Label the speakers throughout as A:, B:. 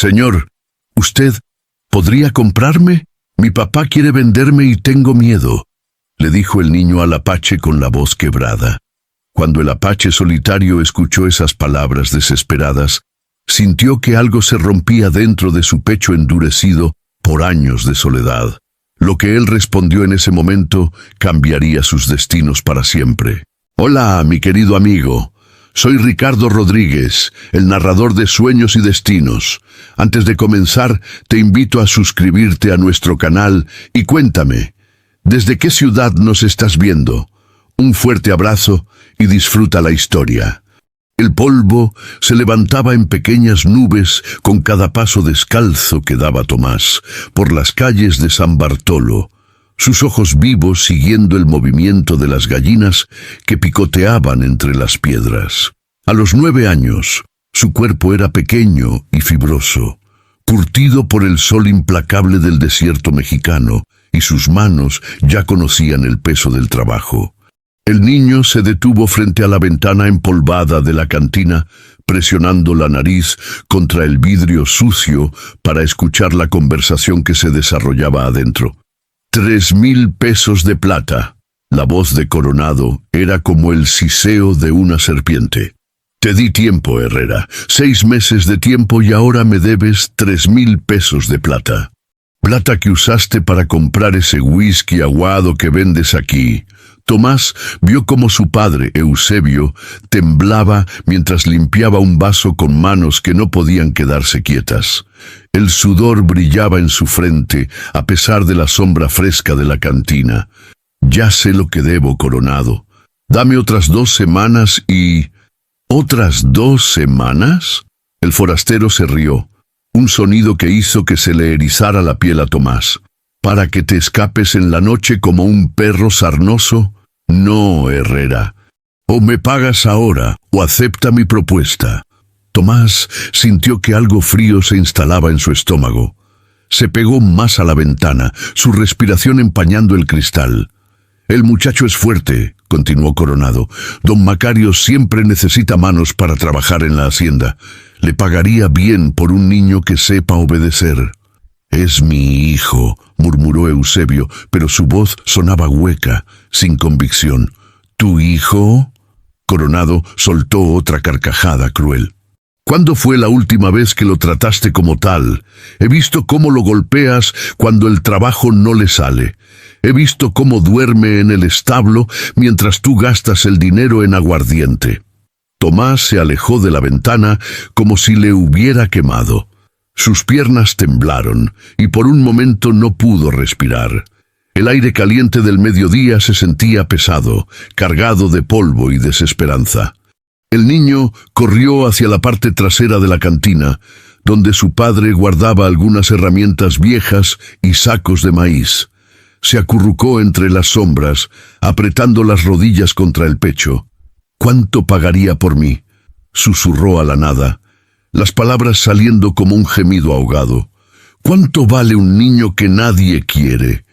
A: Señor, ¿usted podría comprarme? Mi papá quiere venderme y tengo miedo, le dijo el niño al apache con la voz quebrada. Cuando el apache solitario escuchó esas palabras desesperadas, sintió que algo se rompía dentro de su pecho endurecido por años de soledad. Lo que él respondió en ese momento cambiaría sus destinos para siempre. Hola, mi querido amigo. Soy Ricardo Rodríguez, el narrador de Sueños y Destinos. Antes de comenzar, te invito a suscribirte a nuestro canal y cuéntame, ¿desde qué ciudad nos estás viendo? Un fuerte abrazo y disfruta la historia. El polvo se levantaba en pequeñas nubes con cada paso descalzo que daba Tomás por las calles de San Bartolo, sus ojos vivos siguiendo el movimiento de las gallinas que picoteaban entre las piedras. A los 9 años, su cuerpo era pequeño y fibroso, curtido por el sol implacable del desierto mexicano, y sus manos ya conocían el peso del trabajo. El niño se detuvo frente a la ventana empolvada de la cantina, presionando la nariz contra el vidrio sucio para escuchar la conversación que se desarrollaba adentro. 3,000 pesos de plata. La voz de Coronado era como el siseo de una serpiente. Te di tiempo, Herrera. 6 meses de tiempo y ahora me debes 3,000 pesos de plata. Plata que usaste para comprar ese whisky aguado que vendes aquí. Tomás vio cómo su padre, Eusebio, temblaba mientras limpiaba un vaso con manos que no podían quedarse quietas. El sudor brillaba en su frente, a pesar de la sombra fresca de la cantina. Ya sé lo que debo, Coronado. Dame otras 2 semanas y... ¿Otras 2 semanas? El forastero se rió, un sonido que hizo que se le erizara la piel a Tomás. ¿Para que te escapes en la noche como un perro sarnoso? No, Herrera. O me pagas ahora, o acepta mi propuesta. Tomás sintió que algo frío se instalaba en su estómago. Se pegó más a la ventana, su respiración empañando el cristal. El muchacho es fuerte, continuó Coronado. Don Macario siempre necesita manos para trabajar en la hacienda. Le pagaría bien por un niño que sepa obedecer. Es mi hijo, murmuró Eusebio, pero su voz sonaba hueca, sin convicción. ¿Tu hijo? Coronado soltó otra carcajada cruel. ¿Cuándo fue la última vez que lo trataste como tal? He visto cómo lo golpeas cuando el trabajo no le sale. He visto cómo duerme en el establo mientras tú gastas el dinero en aguardiente. Tomás se alejó de la ventana como si le hubiera quemado. Sus piernas temblaron y por un momento no pudo respirar. El aire caliente del mediodía se sentía pesado, cargado de polvo y desesperanza. El niño corrió hacia la parte trasera de la cantina, donde su padre guardaba algunas herramientas viejas y sacos de maíz. Se acurrucó entre las sombras, apretando las rodillas contra el pecho. ¿Cuánto pagaría por mí?, susurró a la nada, las palabras saliendo como un gemido ahogado. ¿Cuánto vale un niño que nadie quiere?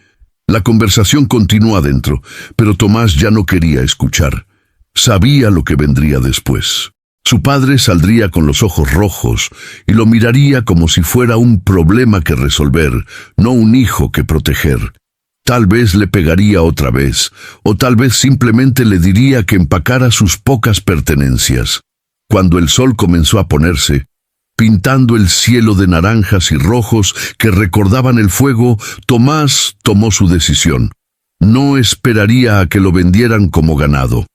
A: La conversación continuó adentro, pero Tomás ya no quería escuchar. Sabía lo que vendría después. Su padre saldría con los ojos rojos y lo miraría como si fuera un problema que resolver, no un hijo que proteger. Tal vez le pegaría otra vez, o tal vez simplemente le diría que empacara sus pocas pertenencias. Cuando el sol comenzó a ponerse, pintando el cielo de naranjas y rojos que recordaban el fuego, Tomás tomó su decisión. No esperaría a que lo vendieran como ganado.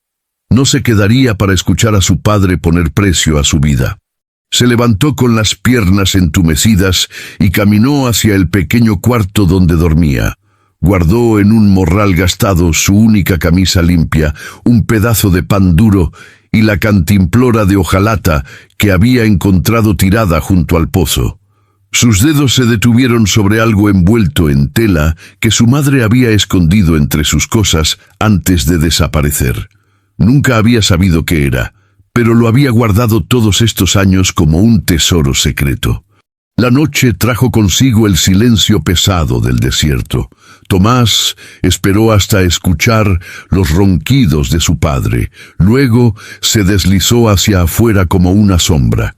A: No se quedaría para escuchar a su padre poner precio a su vida. Se levantó con las piernas entumecidas y caminó hacia el pequeño cuarto donde dormía. Guardó en un morral gastado su única camisa limpia, un pedazo de pan duro y la cantimplora de hojalata que había encontrado tirada junto al pozo. Sus dedos se detuvieron sobre algo envuelto en tela que su madre había escondido entre sus cosas antes de desaparecer. Nunca había sabido qué era, pero lo había guardado todos estos años como un tesoro secreto. La noche trajo consigo el silencio pesado del desierto. Tomás esperó hasta escuchar los ronquidos de su padre. Luego se deslizó hacia afuera como una sombra.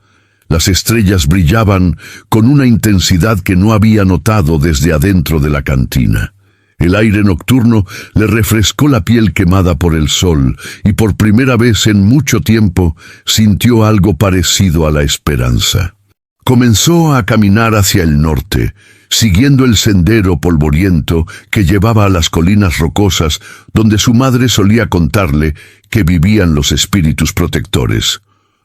A: Las estrellas brillaban con una intensidad que no había notado desde adentro de la cantina. El aire nocturno le refrescó la piel quemada por el sol y por primera vez en mucho tiempo sintió algo parecido a la esperanza. Comenzó a caminar hacia el norte, siguiendo el sendero polvoriento que llevaba a las colinas rocosas donde su madre solía contarle que vivían los espíritus protectores.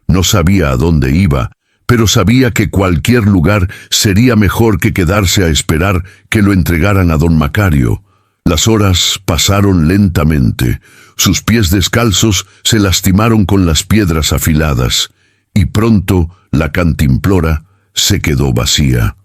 A: No sabía a dónde iba, pero sabía que cualquier lugar sería mejor que quedarse a esperar que lo entregaran a don Macario. Las horas pasaron lentamente. Sus pies descalzos se lastimaron con las piedras afiladas, y pronto la cantimplora se quedó vacía.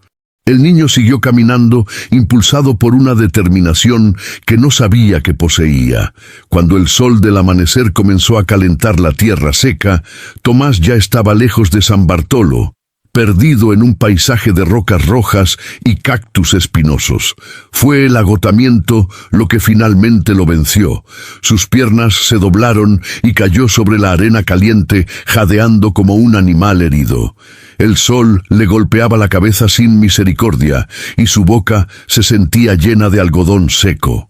A: El niño siguió caminando, impulsado por una determinación que no sabía que poseía. Cuando el sol del amanecer comenzó a calentar la tierra seca, Tomás ya estaba lejos de San Bartolo, perdido en un paisaje de rocas rojas y cactus espinosos. Fue el agotamiento lo que finalmente lo venció. Sus piernas se doblaron y cayó sobre la arena caliente, jadeando como un animal herido. El sol le golpeaba la cabeza sin misericordia y su boca se sentía llena de algodón seco.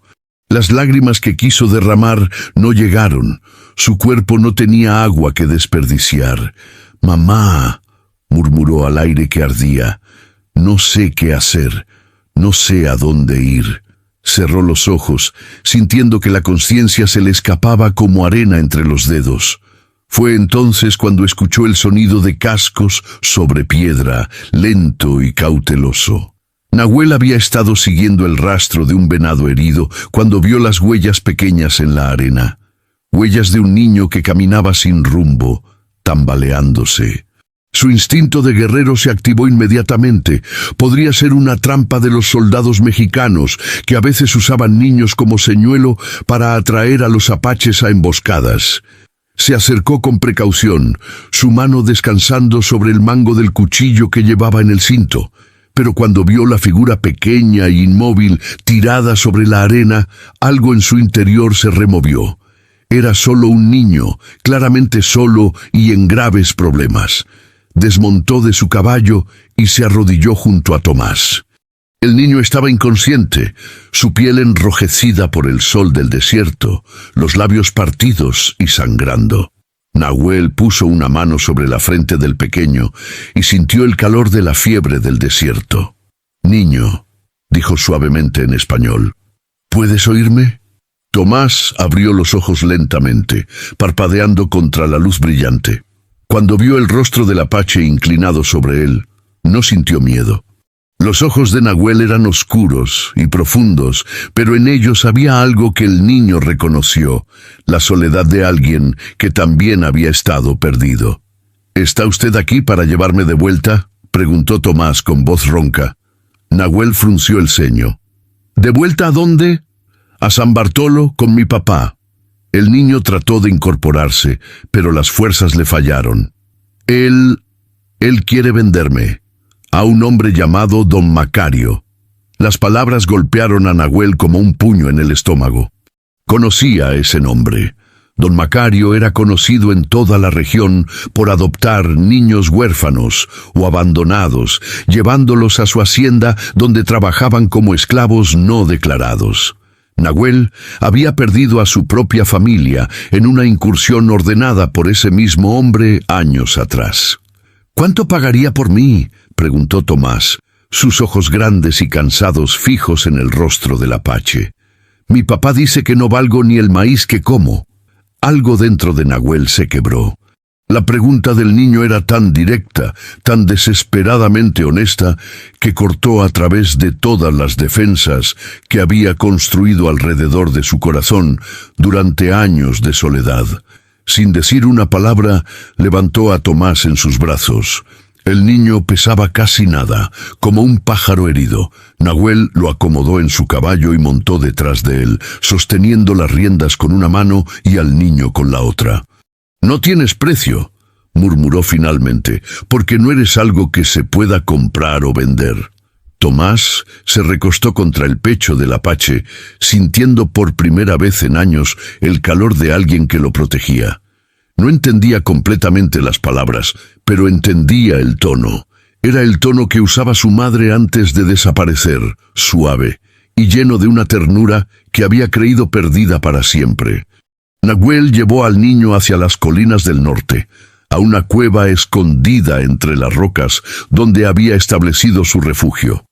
A: Las lágrimas que quiso derramar no llegaron. Su cuerpo no tenía agua que desperdiciar. «Mamá», murmuró al aire que ardía, «no sé qué hacer, no sé a dónde ir». Cerró los ojos, sintiendo que la conciencia se le escapaba como arena entre los dedos. Fue entonces cuando escuchó el sonido de cascos sobre piedra, lento y cauteloso. Nahuel había estado siguiendo el rastro de un venado herido cuando vio las huellas pequeñas en la arena. Huellas de un niño que caminaba sin rumbo, tambaleándose. Su instinto de guerrero se activó inmediatamente. Podría ser una trampa de los soldados mexicanos, que a veces usaban niños como señuelo para atraer a los apaches a emboscadas. Se acercó con precaución, su mano descansando sobre el mango del cuchillo que llevaba en el cinto. Pero cuando vio la figura pequeña e inmóvil tirada sobre la arena, algo en su interior se removió. Era solo un niño, claramente solo y en graves problemas. Desmontó de su caballo y se arrodilló junto a Tomás. El niño estaba inconsciente, su piel enrojecida por el sol del desierto, los labios partidos y sangrando. Nahuel puso una mano sobre la frente del pequeño y sintió el calor de la fiebre del desierto. «Niño», dijo suavemente en español, «¿puedes oírme?» Tomás abrió los ojos lentamente, parpadeando contra la luz brillante. Cuando vio el rostro del apache inclinado sobre él, no sintió miedo. Los ojos de Nahuel eran oscuros y profundos, pero en ellos había algo que el niño reconoció, la soledad de alguien que también había estado perdido. «¿Está usted aquí para llevarme de vuelta?», preguntó Tomás con voz ronca. Nahuel frunció el ceño. «¿De vuelta a dónde?» «A San Bartolo con mi papá». El niño trató de incorporarse, pero las fuerzas le fallaron. Él quiere venderme a un hombre llamado don Macario». Las palabras golpearon a Nahuel como un puño en el estómago. Conocía ese nombre. Don Macario era conocido en toda la región por adoptar niños huérfanos o abandonados, llevándolos a su hacienda donde trabajaban como esclavos no declarados. Nahuel había perdido a su propia familia en una incursión ordenada por ese mismo hombre años atrás. «¿Cuánto pagaría por mí?», preguntó Tomás, sus ojos grandes y cansados fijos en el rostro del apache. «Mi papá dice que no valgo ni el maíz que como». Algo dentro de Nahuel se quebró. La pregunta del niño era tan directa, tan desesperadamente honesta, que cortó a través de todas las defensas que había construido alrededor de su corazón durante años de soledad. Sin decir una palabra, levantó a Tomás en sus brazos. El niño pesaba casi nada, como un pájaro herido. Nahuel lo acomodó en su caballo y montó detrás de él, sosteniendo las riendas con una mano y al niño con la otra. «No tienes precio», murmuró finalmente, «porque no eres algo que se pueda comprar o vender». Tomás se recostó contra el pecho del apache, sintiendo por primera vez en años el calor de alguien que lo protegía. No entendía completamente las palabras, pero entendía el tono. Era el tono que usaba su madre antes de desaparecer, suave y lleno de una ternura que había creído perdida para siempre. Nahuel llevó al niño hacia las colinas del norte, a una cueva escondida entre las rocas donde había establecido su refugio.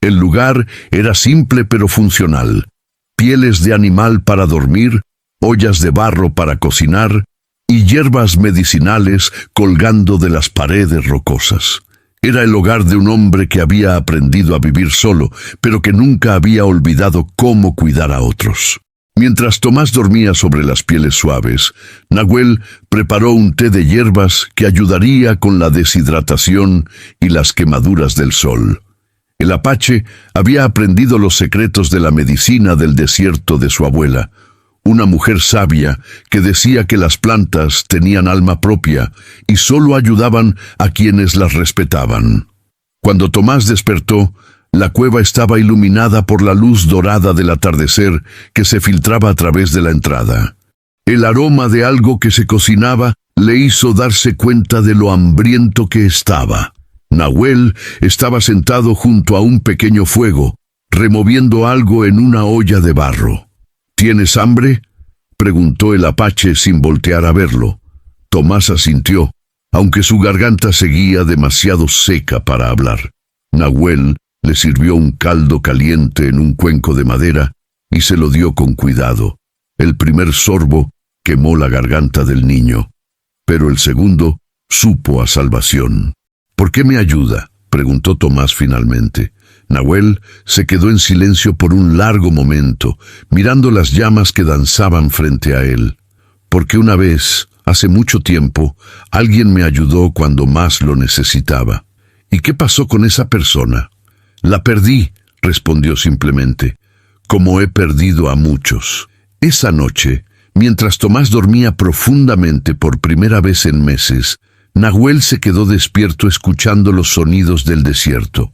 A: El lugar era simple pero funcional: pieles de animal para dormir, ollas de barro para cocinar y hierbas medicinales colgando de las paredes rocosas. Era el hogar de un hombre que había aprendido a vivir solo, pero que nunca había olvidado cómo cuidar a otros. Mientras Tomás dormía sobre las pieles suaves, Nahuel preparó un té de hierbas que ayudaría con la deshidratación y las quemaduras del sol. El apache había aprendido los secretos de la medicina del desierto de su abuela, una mujer sabia que decía que las plantas tenían alma propia y solo ayudaban a quienes las respetaban. Cuando Tomás despertó, la cueva estaba iluminada por la luz dorada del atardecer que se filtraba a través de la entrada. El aroma de algo que se cocinaba le hizo darse cuenta de lo hambriento que estaba. Nahuel estaba sentado junto a un pequeño fuego, removiendo algo en una olla de barro. ¿Tienes hambre?, preguntó el apache sin voltear a verlo. Tomás asintió, aunque su garganta seguía demasiado seca para hablar. Nahuel le sirvió un caldo caliente en un cuenco de madera y se lo dio con cuidado. El primer sorbo quemó la garganta del niño, pero el segundo supo a salvación. ¿Por qué me ayuda?, preguntó Tomás finalmente. Nahuel se quedó en silencio por un largo momento, mirando las llamas que danzaban frente a él. Porque una vez, hace mucho tiempo, alguien me ayudó cuando más lo necesitaba. ¿Y qué pasó con esa persona? La perdí, respondió simplemente, como he perdido a muchos. Esa noche, mientras Tomás dormía profundamente por primera vez en meses, Nahuel se quedó despierto escuchando los sonidos del desierto.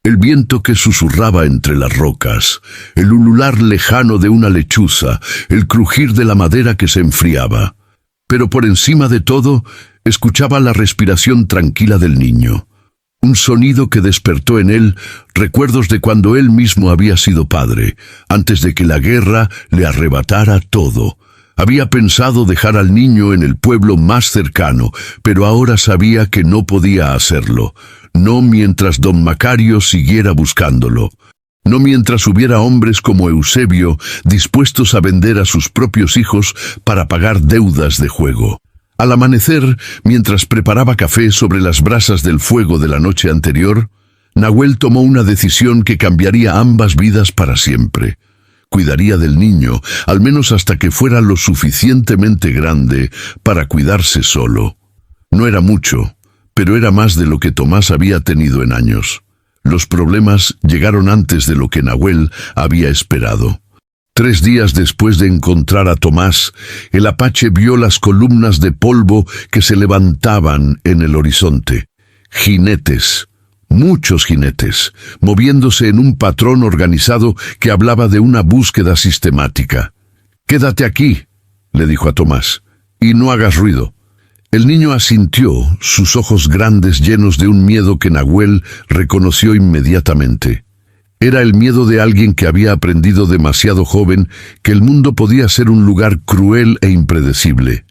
A: El viento que susurraba entre las rocas, el ulular lejano de una lechuza, el crujir de la madera que se enfriaba. Pero por encima de todo, escuchaba la respiración tranquila del niño. Un sonido que despertó en él recuerdos de cuando él mismo había sido padre, antes de que la guerra le arrebatara todo. Había pensado dejar al niño en el pueblo más cercano, pero ahora sabía que no podía hacerlo. No mientras don Macario siguiera buscándolo. No mientras hubiera hombres como Eusebio dispuestos a vender a sus propios hijos para pagar deudas de juego. Al amanecer, mientras preparaba café sobre las brasas del fuego de la noche anterior, Nahuel tomó una decisión que cambiaría ambas vidas para siempre. Cuidaría del niño, al menos hasta que fuera lo suficientemente grande para cuidarse solo. No era mucho, pero era más de lo que Tomás había tenido en años. Los problemas llegaron antes de lo que Nahuel había esperado. 3 días después de encontrar a Tomás, el apache vio las columnas de polvo que se levantaban en el horizonte. Jinetes, muchos jinetes, moviéndose en un patrón organizado que hablaba de una búsqueda sistemática. «Quédate aquí», le dijo a Tomás, «y no hagas ruido». El niño asintió, sus ojos grandes llenos de un miedo que Nahuel reconoció inmediatamente. Era el miedo de alguien que había aprendido demasiado joven que el mundo podía ser un lugar cruel e impredecible.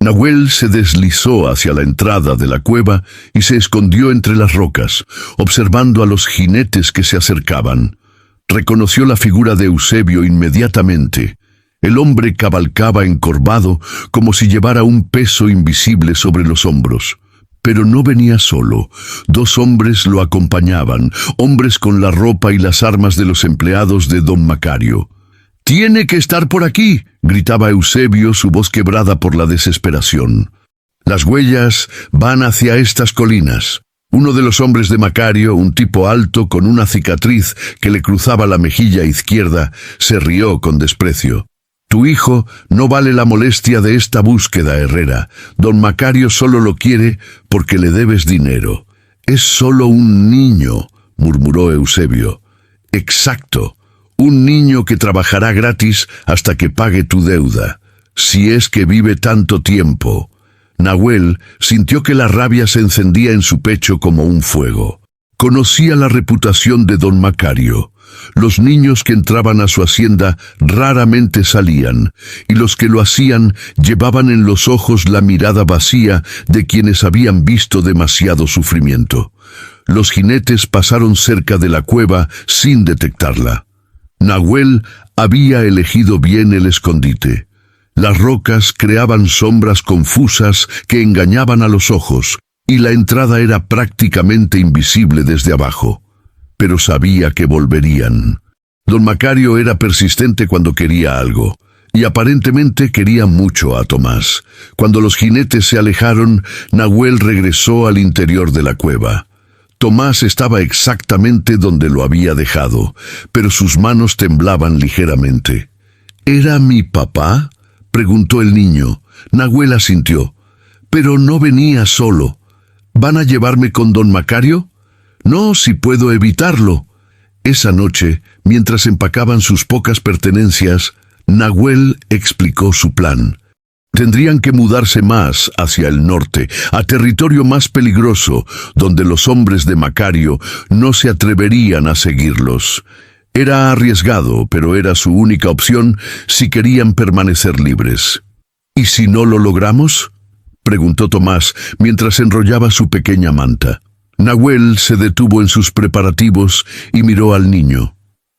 A: Nahuel se deslizó hacia la entrada de la cueva y se escondió entre las rocas, observando a los jinetes que se acercaban. Reconoció la figura de Eusebio inmediatamente. El hombre cabalgaba encorvado, como si llevara un peso invisible sobre los hombros. Pero no venía solo. 2 hombres lo acompañaban, hombres con la ropa y las armas de los empleados de don Macario. «¡Tiene que estar por aquí!», gritaba Eusebio, su voz quebrada por la desesperación. «Las huellas van hacia estas colinas». Uno de los hombres de Macario, un tipo alto con una cicatriz que le cruzaba la mejilla izquierda, se rió con desprecio. «Tu hijo no vale la molestia de esta búsqueda, Herrera. Don Macario solo lo quiere porque le debes dinero». «Es solo un niño», murmuró Eusebio. «Exacto. Un niño que trabajará gratis hasta que pague tu deuda. Si es que vive tanto tiempo». Nahuel sintió que la rabia se encendía en su pecho como un fuego. Conocía la reputación de don Macario. Los niños que entraban a su hacienda raramente salían, y los que lo hacían llevaban en los ojos la mirada vacía de quienes habían visto demasiado sufrimiento. Los jinetes pasaron cerca de la cueva sin detectarla. Nahuel había elegido bien el escondite. Las rocas creaban sombras confusas que engañaban a los ojos, y la entrada era prácticamente invisible desde abajo. Pero sabía que volverían. Don Macario era persistente cuando quería algo, y aparentemente quería mucho a Tomás. Cuando los jinetes se alejaron, Nahuel regresó al interior de la cueva. Tomás estaba exactamente donde lo había dejado, pero sus manos temblaban ligeramente. ¿Era mi papá?, preguntó el niño. Nahuel asintió. Pero no venía solo. ¿Van a llevarme con don Macario? No, si puedo evitarlo. Esa noche, mientras empacaban sus pocas pertenencias, Nahuel explicó su plan. Tendrían que mudarse más hacia el norte, a territorio más peligroso, donde los hombres de Macario no se atreverían a seguirlos. Era arriesgado, pero era su única opción si querían permanecer libres. ¿Y si no lo logramos?, preguntó Tomás mientras enrollaba su pequeña manta. Nahuel se detuvo en sus preparativos y miró al niño.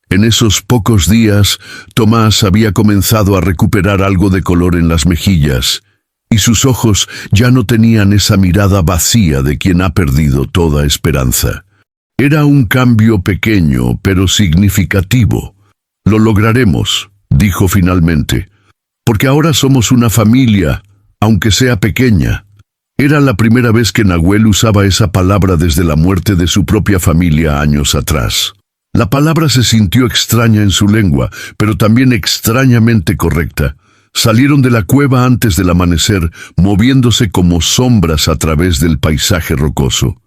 A: En esos pocos días, Tomás había comenzado a recuperar algo de color en las mejillas, y sus ojos ya no tenían esa mirada vacía de quien ha perdido toda esperanza. Era un cambio pequeño, pero significativo. Lo lograremos, dijo finalmente, porque ahora somos una familia, aunque sea pequeña. Era la primera vez que Nahuel usaba esa palabra desde la muerte de su propia familia años atrás. La palabra se sintió extraña en su lengua, pero también extrañamente correcta. Salieron de la cueva antes del amanecer, moviéndose como sombras a través del paisaje rocoso.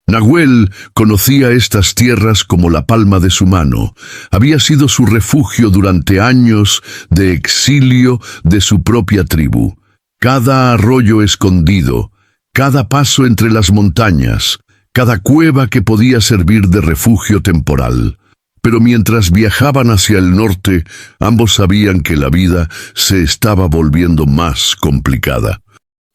A: Nahuel conocía estas tierras como la palma de su mano. Había sido su refugio durante años de exilio de su propia tribu. Cada arroyo escondido, cada paso entre las montañas, cada cueva que podía servir de refugio temporal. Pero mientras viajaban hacia el norte, ambos sabían que la vida se estaba volviendo más complicada.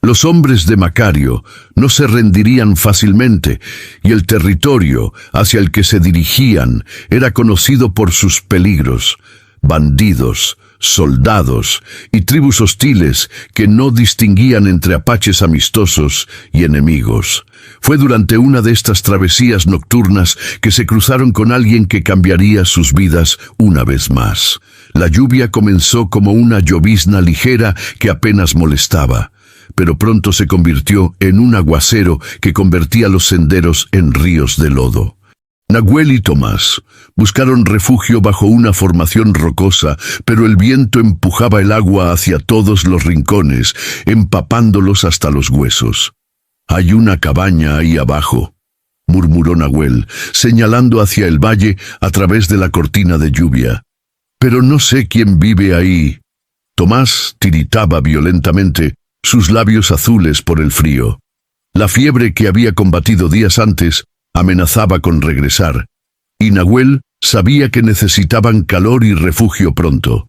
A: Los hombres de Macario no se rendirían fácilmente, y el territorio hacia el que se dirigían era conocido por sus peligros. Bandidos, soldados y tribus hostiles que no distinguían entre apaches amistosos y enemigos. Fue durante una de estas travesías nocturnas que se cruzaron con alguien que cambiaría sus vidas una vez más. La lluvia comenzó como una llovizna ligera que apenas molestaba, pero pronto se convirtió en un aguacero que convertía los senderos en ríos de lodo. Nahuel y Tomás buscaron refugio bajo una formación rocosa, pero el viento empujaba el agua hacia todos los rincones, empapándolos hasta los huesos. «Hay una cabaña ahí abajo», murmuró Nahuel, señalando hacia el valle a través de la cortina de lluvia. «Pero no sé quién vive ahí». Tomás tiritaba violentamente, sus labios azules por el frío. La fiebre que había combatido días antes amenazaba con regresar, y Nahuel sabía que necesitaban calor y refugio pronto.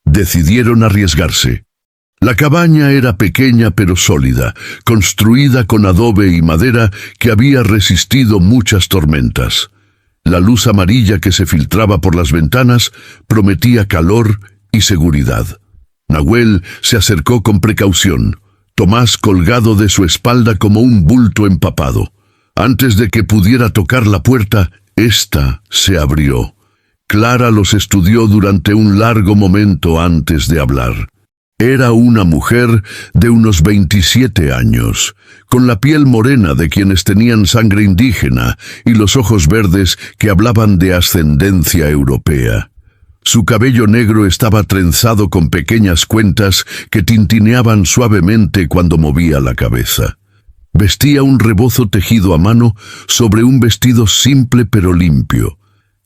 A: Decidieron arriesgarse. La cabaña era pequeña pero sólida, construida con adobe y madera que había resistido muchas tormentas. La luz amarilla que se filtraba por las ventanas prometía calor y seguridad. Nahuel se acercó con precaución, Tomás colgado de su espalda como un bulto empapado. Antes de que pudiera tocar la puerta, ésta se abrió. Clara los estudió durante un largo momento antes de hablar. Era una mujer de unos 27 años, con la piel morena de quienes tenían sangre indígena y los ojos verdes que hablaban de ascendencia europea. Su cabello negro estaba trenzado con pequeñas cuentas que tintineaban suavemente cuando movía la cabeza. Vestía un rebozo tejido a mano sobre un vestido simple pero limpio.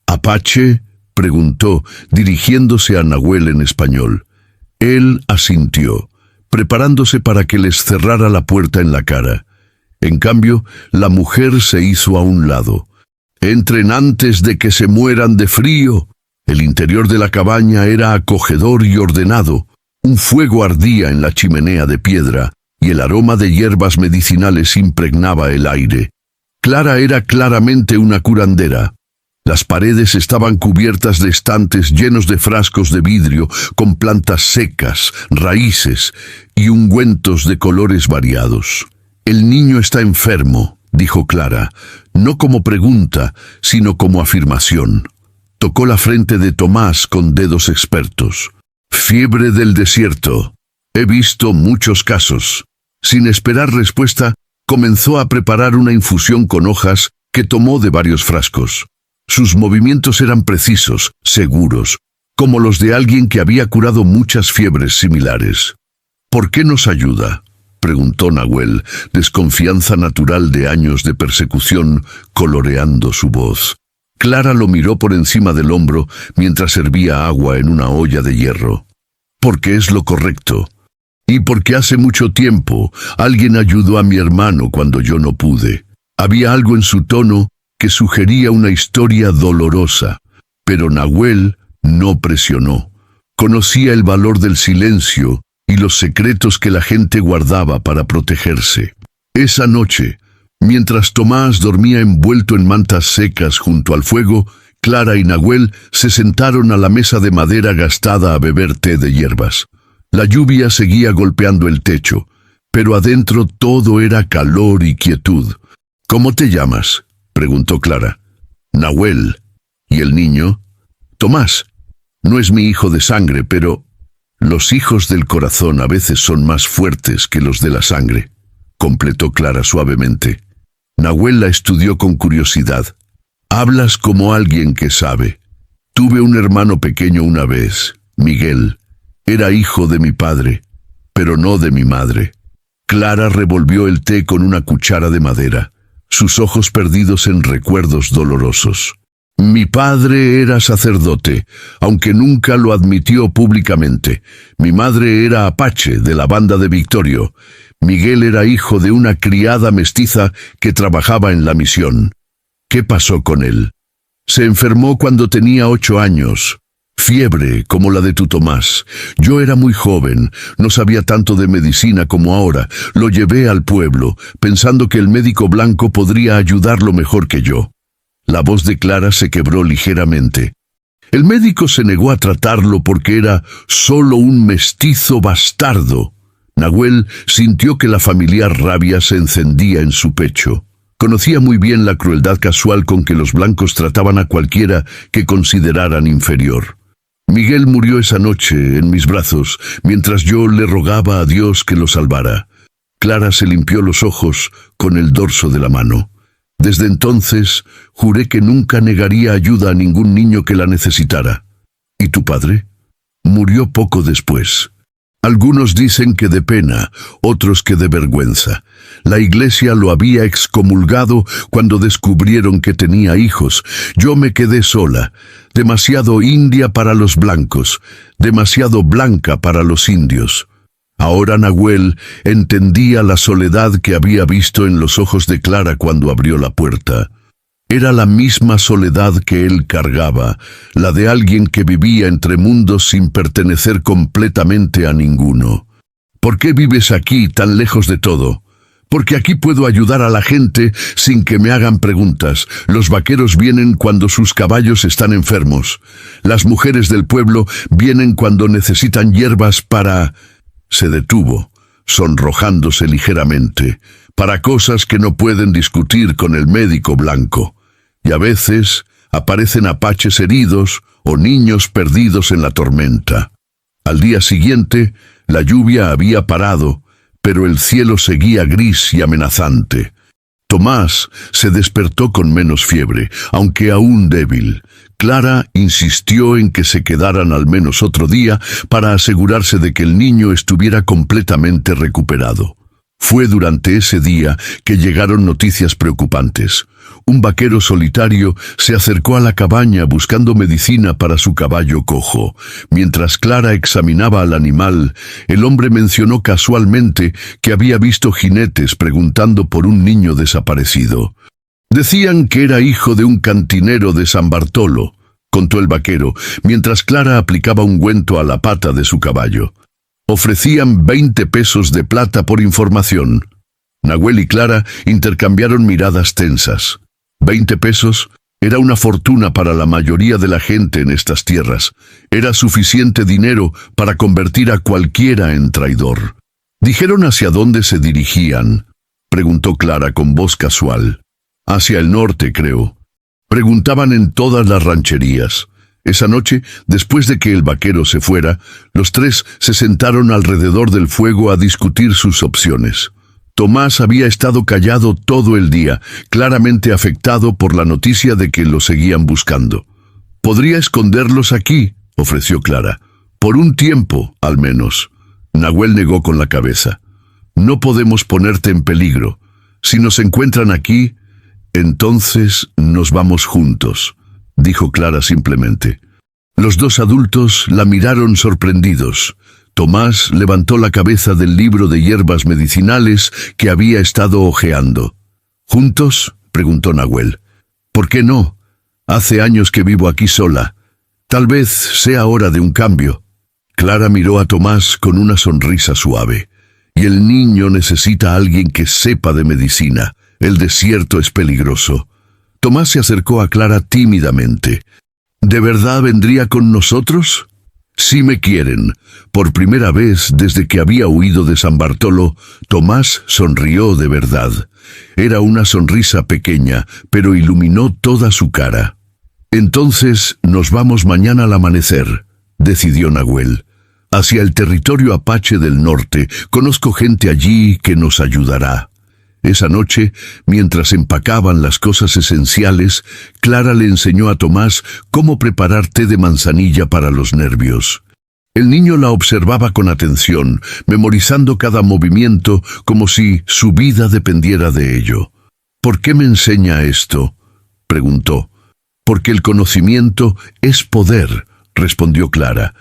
A: «¿Apache?», preguntó, dirigiéndose a Nahuel en español. Él asintió. preparándose para que les cerrara la puerta en la cara. En cambio, la mujer se hizo a un lado. «Entren antes de que se mueran de frío». El interior de la cabaña era acogedor y ordenado. Un fuego ardía en la chimenea de piedra y el aroma de hierbas medicinales impregnaba el aire. Clara era claramente una curandera. Las paredes estaban cubiertas de estantes llenos de frascos de vidrio con plantas secas, raíces y ungüentos de colores variados. «El niño está enfermo», dijo Clara, no como pregunta, sino como afirmación. Tocó la frente de Tomás con dedos expertos. «Fiebre del desierto. He visto muchos casos». Sin esperar respuesta, comenzó a preparar una infusión con hojas que tomó de varios frascos. Sus movimientos eran precisos, seguros, como los de alguien que había curado muchas fiebres similares. «¿Por qué nos ayuda?», preguntó Nahuel, desconfianza natural de años de persecución coloreando su voz. Clara lo miró por encima del hombro mientras hervía agua en una olla de hierro. «Porque es lo correcto. Y porque hace mucho tiempo alguien ayudó a mi hermano cuando yo no pude». Había algo en su tono que sugería una historia dolorosa, pero Nahuel no presionó. Conocía el valor del silencio y los secretos que la gente guardaba para protegerse. Esa noche, mientras Tomás dormía envuelto en mantas secas junto al fuego, Clara y Nahuel se sentaron a la mesa de madera gastada a beber té de hierbas. La lluvia seguía golpeando el techo, pero adentro todo era calor y quietud. «¿Cómo te llamas?», preguntó Clara. «Nahuel». «¿Y el niño?». «Tomás. No es mi hijo de sangre, pero los hijos del corazón a veces son más fuertes que los de la sangre», completó Clara suavemente. Nahuel la estudió con curiosidad. «Hablas como alguien que sabe. Tuve un hermano pequeño una vez, Miguel. Era hijo de mi padre, pero no de mi madre». Clara revolvió el té con una cuchara de madera, sus ojos perdidos en recuerdos dolorosos. «Mi padre era sacerdote, aunque nunca lo admitió públicamente. Mi madre era apache de la banda de Victorio. Miguel era hijo de una criada mestiza que trabajaba en la misión». «¿Qué pasó con él?». «Se enfermó cuando tenía 8 años. Fiebre, como la de tu Tomás. Yo era muy joven, no sabía tanto de medicina como ahora. Lo llevé al pueblo, pensando que el médico blanco podría ayudarlo mejor que yo». La voz de Clara se quebró ligeramente. «El médico se negó a tratarlo porque era solo un mestizo bastardo». Nahuel sintió que la familiar rabia se encendía en su pecho. Conocía muy bien la crueldad casual con que los blancos trataban a cualquiera que consideraran inferior. «Miguel murió esa noche en mis brazos, mientras yo le rogaba a Dios que lo salvara». Clara se limpió los ojos con el dorso de la mano. «Desde entonces, juré que nunca negaría ayuda a ningún niño que la necesitara». «¿Y tu padre?». «Murió poco después. Algunos dicen que de pena, otros que de vergüenza. La iglesia lo había excomulgado cuando descubrieron que tenía hijos. Yo me quedé sola, demasiado india para los blancos, demasiado blanca para los indios». Ahora Nahuel entendía la soledad que había visto en los ojos de Clara cuando abrió la puerta. Era la misma soledad que él cargaba, la de alguien que vivía entre mundos sin pertenecer completamente a ninguno. «¿Por qué vives aquí, tan lejos de todo?». «Porque aquí puedo ayudar a la gente sin que me hagan preguntas. Los vaqueros vienen cuando sus caballos están enfermos. Las mujeres del pueblo vienen cuando necesitan hierbas para…». Se detuvo, sonrojándose ligeramente, «para cosas que no pueden discutir con el médico blanco. Y a veces aparecen apaches heridos o niños perdidos en la tormenta». Al día siguiente, la lluvia había parado, pero el cielo seguía gris y amenazante. Tomás se despertó con menos fiebre, aunque aún débil. Clara insistió en que se quedaran al menos otro día para asegurarse de que el niño estuviera completamente recuperado. Fue durante ese día que llegaron noticias preocupantes. un vaquero solitario se acercó a la cabaña buscando medicina para su caballo cojo. Mientras Clara examinaba al animal, el hombre mencionó casualmente que había visto jinetes preguntando por un niño desaparecido. Decían que era hijo de un cantinero de San Bartolo, contó el vaquero, mientras Clara aplicaba ungüento a la pata de su caballo. Ofrecían 20 pesos de plata por información. Nahuel y Clara intercambiaron miradas tensas. 20 pesos era una fortuna para la mayoría de la gente en estas tierras. Era suficiente dinero para convertir a cualquiera en traidor. ¿Dijeron hacia dónde se dirigían?, preguntó Clara con voz casual. Hacia el norte, creo. Preguntaban en todas las rancherías. Esa noche, después de que el vaquero se fuera, los tres se sentaron alrededor del fuego a discutir sus opciones. Tomás había estado callado todo el día, claramente afectado por la noticia de que lo seguían buscando. «Podría esconderlos aquí», ofreció Clara. «Por un tiempo, al menos». Nahuel negó con la cabeza. «No podemos ponerte en peligro. Si nos encuentran aquí, entonces nos vamos juntos», dijo Clara simplemente. Los dos adultos la miraron sorprendidos. Tomás levantó la cabeza del libro de hierbas medicinales que había estado hojeando. «¿Juntos?», preguntó Nahuel. «¿Por qué no? Hace años que vivo aquí sola. Tal vez sea hora de un cambio». Clara miró a Tomás con una sonrisa suave. «Y el niño necesita a alguien que sepa de medicina. El desierto es peligroso». Tomás se acercó a Clara tímidamente. «¿De verdad vendría con nosotros?». «Si me quieren». Por primera vez desde que había huido de San Bartolo, Tomás sonrió de verdad. Era una sonrisa pequeña, pero iluminó toda su cara. «Entonces nos vamos mañana al amanecer», decidió Nahuel. «Hacia el territorio apache del norte. Conozco gente allí que nos ayudará». Esa noche, mientras empacaban las cosas esenciales, Clara le enseñó a Tomás cómo preparar té de manzanilla para los nervios. El niño la observaba con atención, memorizando cada movimiento como si su vida dependiera de ello. «¿Por qué me enseña esto?», preguntó. «Porque el conocimiento es poder», respondió Clara.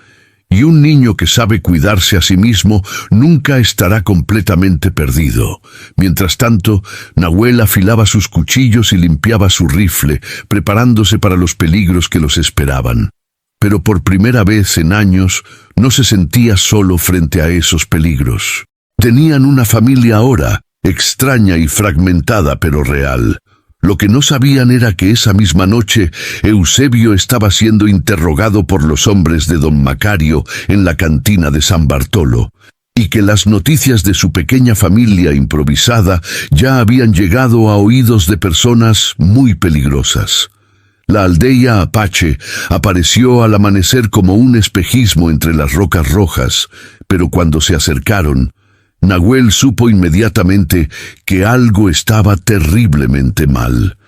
A: «Y un niño que sabe cuidarse a sí mismo nunca estará completamente perdido». Mientras tanto, Nahuel afilaba sus cuchillos y limpiaba su rifle, preparándose para los peligros que los esperaban. Pero por primera vez en años no se sentía solo frente a esos peligros. Tenían una familia ahora, extraña y fragmentada pero real. Lo que no sabían era que esa misma noche Eusebio estaba siendo interrogado por los hombres de don Macario en la cantina de San Bartolo, y que las noticias de su pequeña familia improvisada ya habían llegado a oídos de personas muy peligrosas. La aldea apache apareció al amanecer como un espejismo entre las rocas rojas, pero cuando se acercaron, Nahuel supo inmediatamente que algo estaba terriblemente mal.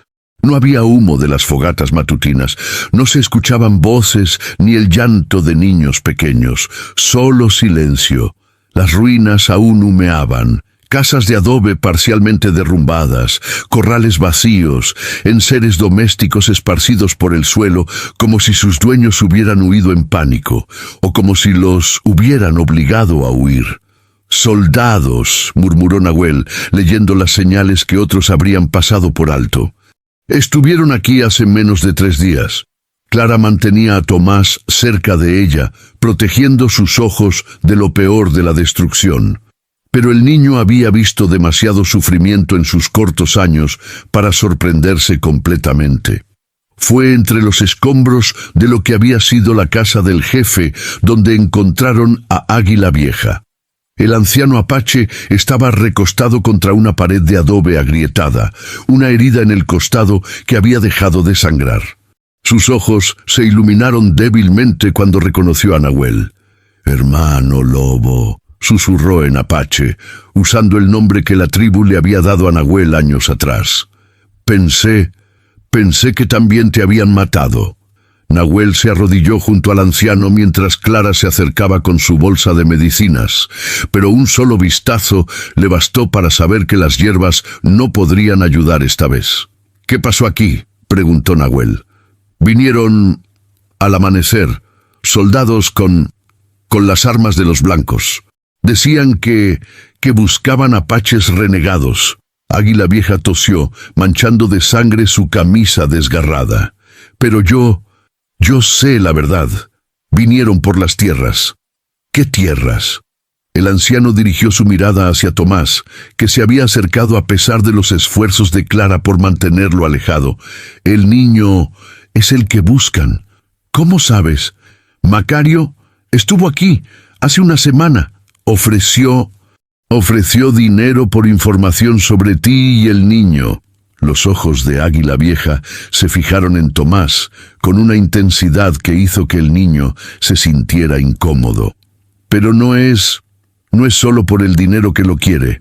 A: No había humo de las fogatas matutinas, no se escuchaban voces ni el llanto de niños pequeños, solo silencio. Las ruinas aún humeaban, casas de adobe parcialmente derrumbadas, corrales vacíos, enseres domésticos esparcidos por el suelo como si sus dueños hubieran huido en pánico, o como si los hubieran obligado a huir. «Soldados», murmuró Nahuel, leyendo las señales que otros habrían pasado por alto. «Estuvieron aquí hace menos de 3 días». Clara mantenía a Tomás cerca de ella, protegiendo sus ojos de lo peor de la destrucción. Pero el niño había visto demasiado sufrimiento en sus cortos años para sorprenderse completamente. Fue entre los escombros de lo que había sido la casa del jefe donde encontraron a Águila Vieja. El anciano apache estaba recostado contra una pared de adobe agrietada, una herida en el costado que había dejado de sangrar. Sus ojos se iluminaron débilmente cuando reconoció a Nahuel. «Hermano Lobo», susurró en apache, usando el nombre que la tribu le había dado a Nahuel años atrás. Pensé que también te habían matado». Nahuel se arrodilló junto al anciano mientras Clara se acercaba con su bolsa de medicinas, pero un solo vistazo le bastó para saber que las hierbas no podrían ayudar esta vez. ¿Qué pasó aquí?, preguntó Nahuel. Vinieron al amanecer soldados con las armas de los blancos. Decían que buscaban apaches renegados. Águila Vieja tosió, manchando de sangre su camisa desgarrada. Pero yo sé la verdad. Vinieron por las tierras. ¿Qué tierras? El anciano dirigió su mirada hacia Tomás, que se había acercado a pesar de los esfuerzos de Clara por mantenerlo alejado. El niño es el que buscan. ¿Cómo sabes? Macario estuvo aquí hace una semana. Ofreció dinero por información sobre ti y el niño. Los ojos de Águila Vieja se fijaron en Tomás con una intensidad que hizo que el niño se sintiera incómodo. Pero no es solo por el dinero que lo quiere.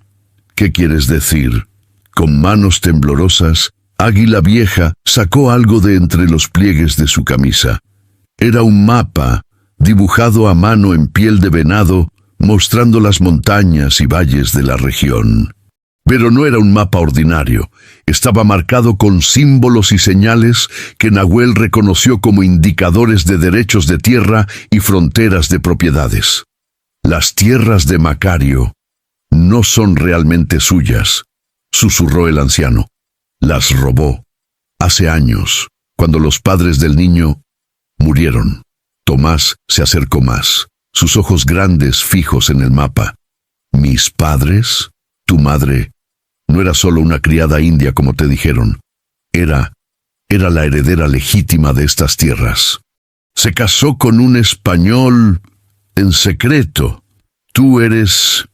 A: ¿Qué quieres decir? Con manos temblorosas, Águila Vieja sacó algo de entre los pliegues de su camisa. Era un mapa, dibujado a mano en piel de venado, mostrando las montañas y valles de la región. Pero no era un mapa ordinario. Estaba marcado con símbolos y señales que Nahuel reconoció como indicadores de derechos de tierra y fronteras de propiedades. Las tierras de Macario no son realmente suyas, susurró el anciano. Las robó hace años, cuando los padres del niño murieron. Tomás se acercó más, sus ojos grandes fijos en el mapa. ¿Mis padres? Tu madre no era solo una criada india como te dijeron. Era la heredera legítima de estas tierras. Se casó con un español en secreto. Tú eres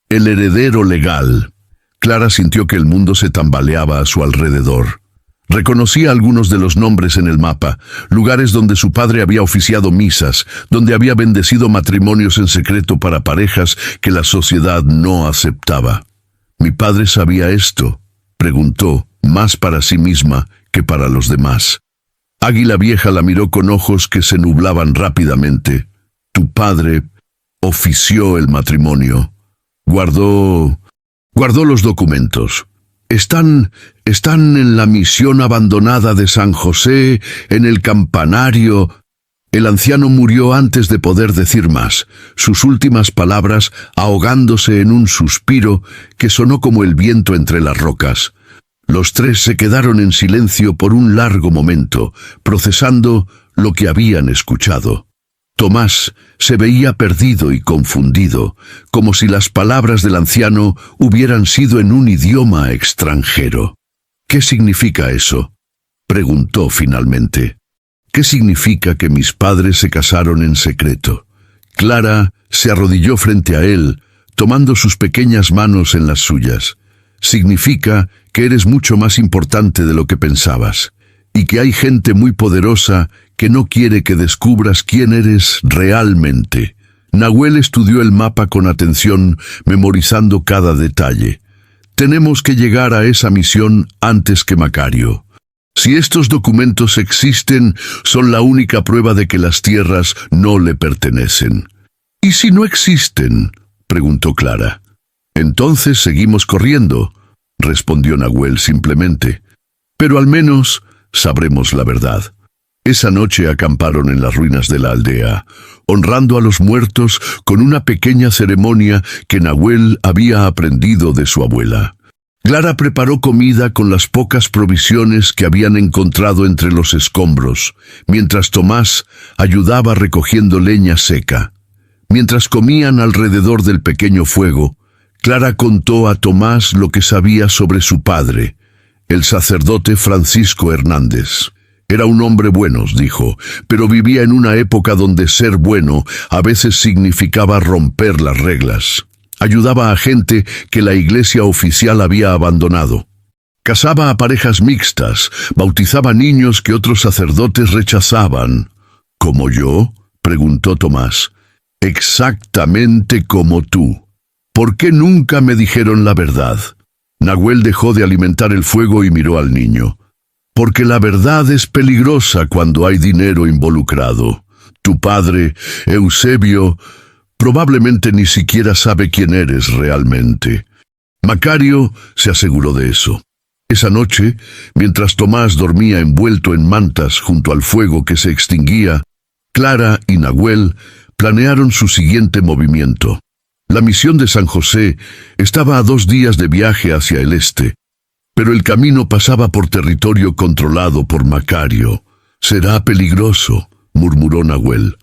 A: el heredero legal. Clara sintió que el mundo se tambaleaba a su alrededor. Reconocía algunos de los nombres en el mapa, lugares donde su padre había oficiado misas, donde había bendecido matrimonios en secreto para parejas que la sociedad no aceptaba. ¿Mi padre sabía esto?, preguntó, más para sí misma que para los demás. Águila Vieja la miró con ojos que se nublaban rápidamente. Tu padre ofició el matrimonio. Guardó los documentos. Están en la misión abandonada de San José, en el campanario. El anciano murió antes de poder decir más, sus últimas palabras ahogándose en un suspiro que sonó como el viento entre las rocas. Los tres se quedaron en silencio por un largo momento, procesando lo que habían escuchado. Tomás se veía perdido y confundido, como si las palabras del anciano hubieran sido en un idioma extranjero. ¿Qué significa eso?, preguntó finalmente. ¿Qué significa que mis padres se casaron en secreto? Clara se arrodilló frente a él, tomando sus pequeñas manos en las suyas. Significa que eres mucho más importante de lo que pensabas, y que hay gente muy poderosa que no quiere que descubras quién eres realmente. Nahuel estudió el mapa con atención, memorizando cada detalle. Tenemos que llegar a esa misión antes que Macario. Si estos documentos existen, son la única prueba de que las tierras no le pertenecen. ¿Y si no existen?, preguntó Clara. Entonces seguimos corriendo, respondió Nahuel simplemente. Pero al menos sabremos la verdad. Esa noche acamparon en las ruinas de la aldea, honrando a los muertos con una pequeña ceremonia que Nahuel había aprendido de su abuela. Clara preparó comida con las pocas provisiones que habían encontrado entre los escombros, mientras Tomás ayudaba recogiendo leña seca. Mientras comían alrededor del pequeño fuego, Clara contó a Tomás lo que sabía sobre su padre, el sacerdote Francisco Hernández. Era un hombre bueno, dijo, pero vivía en una época donde ser bueno a veces significaba romper las reglas. Ayudaba a gente que la iglesia oficial había abandonado. Casaba a parejas mixtas, bautizaba niños que otros sacerdotes rechazaban. ¿Como yo?, preguntó Tomás. Exactamente como tú. ¿Por qué nunca me dijeron la verdad? Nahuel dejó de alimentar el fuego y miró al niño. Porque la verdad es peligrosa cuando hay dinero involucrado. Tu padre, Eusebio, probablemente ni siquiera sabe quién eres realmente. Macario se aseguró de eso. Esa noche, mientras Tomás dormía envuelto en mantas junto al fuego que se extinguía, Clara y Nahuel planearon su siguiente movimiento. La misión de San José estaba a 2 días de viaje hacia el este, pero el camino pasaba por territorio controlado por Macario. «Será peligroso», murmuró Nahuel.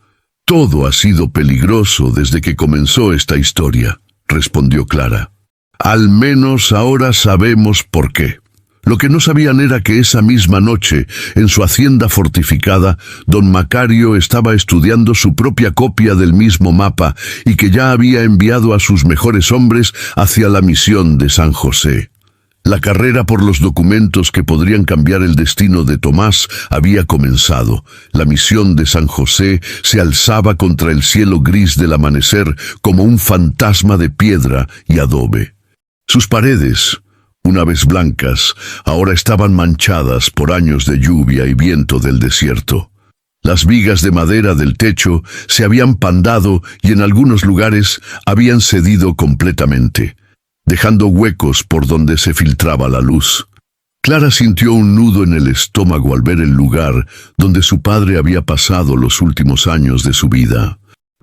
A: «Todo ha sido peligroso desde que comenzó esta historia», respondió Clara. «Al menos ahora sabemos por qué». Lo que no sabían era que esa misma noche, en su hacienda fortificada, don Macario estaba estudiando su propia copia del mismo mapa y que ya había enviado a sus mejores hombres hacia la misión de San José. La carrera por los documentos que podrían cambiar el destino de Tomás había comenzado. La misión de San José se alzaba contra el cielo gris del amanecer como un fantasma de piedra y adobe. Sus paredes, una vez blancas, ahora estaban manchadas por años de lluvia y viento del desierto. Las vigas de madera del techo se habían pandado y en algunos lugares habían cedido completamente, dejando huecos por donde se filtraba la luz. Clara sintió un nudo en el estómago al ver el lugar donde su padre había pasado los últimos años de su vida.